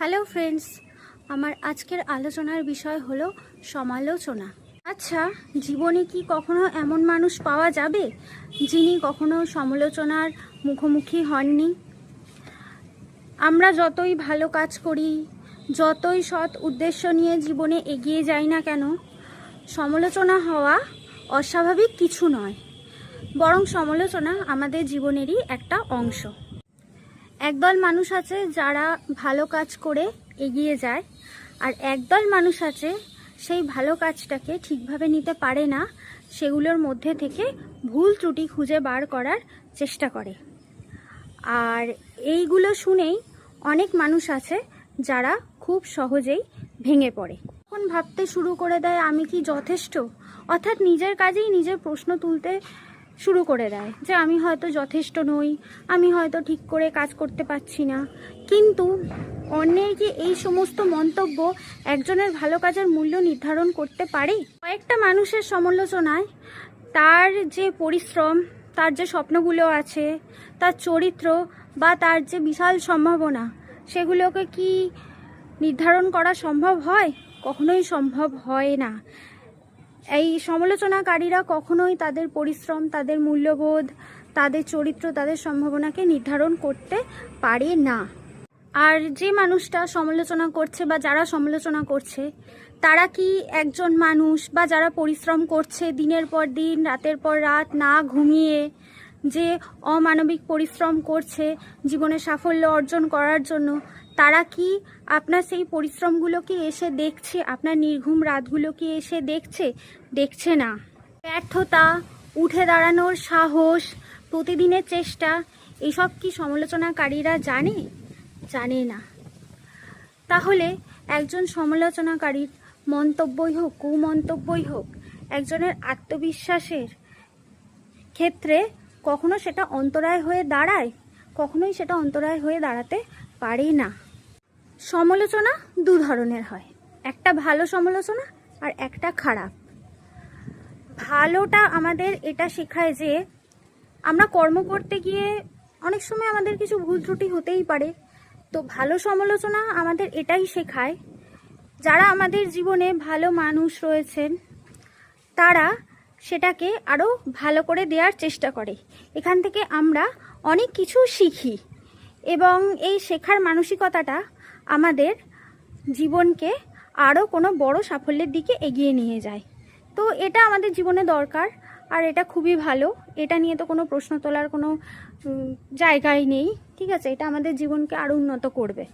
Hello friends, আমার আজকের আলোচনার বিষয় হলো সমালোচনা। আচ্ছা, জীবনে কি কখনো এমন মানুষ পাওয়া যাবে যিনি কখনো সমালোচনার মুখোমুখি হননি? আমরা যতই ভালো কাজ করি, যতই সৎ উদ্দেশ্য নিয়ে জীবনে এগিয়ে যাই না কেন, সমালোচনা হওয়া অস্বাভাবিক কিছু নয়, বরং সমালোচনা আমাদের জীবনেরই একটা অংশ। একদল মানুষ আছে যারা ভালো কাজ করে এগিয়ে যায়, আর একদল মানুষ আছে সেই ভালো কাজটাকে ঠিকভাবে নিতে পারে না, সেগুলোর মধ্যে থেকে ভুল ত্রুটি খুঁজে বার করার চেষ্টা করে। আর এইগুলো শুনেই অনেক মানুষ আছে যারা খুব সহজেই ভেঙে পড়ে, তখন ভাবতে শুরু করে দেয় আমি কি যথেষ্ট, অর্থাৎ নিজের কাজেই নিজের প্রশ্ন তুলতে শুরু করে দেয় যে আমি হয়তো যথেষ্ট নই, আমি হয়তো ঠিক করে কাজ করতে পারছি না। কিন্তু অন্যের কি এই সমস্ত মন্তব্য একজনের ভালো কাজের মূল্য নির্ধারণ করতে পারে? কয়েকটা মানুষের সমালোচনায় তার যে পরিশ্রম, তার যে স্বপ্নগুলো আছে, তার চরিত্র বা তার যে বিশাল সম্ভাবনা, সেগুলোকে কি নির্ধারণ করা সম্ভব হয়? কখনোই সম্ভব হয় না। এই সমালোচনাকারীরা কখনোই তাদের পরিশ্রম, তাদের মূল্যবোধ, তাদের চরিত্র, তাদের সম্ভাবনাকে নির্ধারণ করতে পারে না। আর যে মানুষটা সমালোচনা করছে বা যারা সমালোচনা করছে, তারা কি একজন মানুষ বা যারা পরিশ্রম করছে দিনের পর দিন, রাতের পর রাত না ঘুমিয়ে, যে অমানবিক পরিশ্রম করছে জীবনে সাফল্য অর্জন করার জন্য, তারা কি আপনার সেই পরিশ্রমগুলো কি এসে দেখছে? আপনার নির্ঘুম রাতগুলো কি এসে দেখছে? দেখছে না। ব্যর্থতা, উঠে দাঁড়ানোর সাহস, প্রতিদিনের চেষ্টা, এসব কি সমালোচনাকারীরা জানে? জানে না। তাহলে একজন সমালোচনাকারীর মন্তব্যই হোক, কুমন্তব্যই হোক, একজনের আত্মবিশ্বাসের ক্ষেত্রে কখনো সেটা অন্তরায় হয়ে দাঁড়ায়? কখনোই সেটা অন্তরায় হয়ে দাঁড়াতে পারে না। সমালোচনা দু ধরনের হয়, একটা ভালো সমালোচনা আর একটা খারাপ। ভালোটা আমাদের এটা শেখায় যে আমরা কর্ম করতে গিয়ে অনেক সময় আমাদের কিছু ভুল ত্রুটি হতেই পারে। তো ভালো সমালোচনা আমাদের এটাই শেখায়, যারা আমাদের জীবনে ভালো মানুষ রয়েছেন তারা সেটাকে আরও ভালো করে দেওয়ার চেষ্টা করে। এখান থেকে আমরা অনেক কিছু শিখি এবং এই শেখার মানসিকতাটা আমাদের জীবনকে আরও কোনো বড় সাফল্যের দিকে এগিয়ে নিয়ে যায়। তো এটা আমাদের জীবনে দরকার, আর এটা খুবই ভালো। এটা নিয়ে তো কোনো প্রশ্ন তোলার কোনো জায়গাই নেই, ঠিক আছে? এটা আমাদের জীবনকে আরও উন্নত করবে।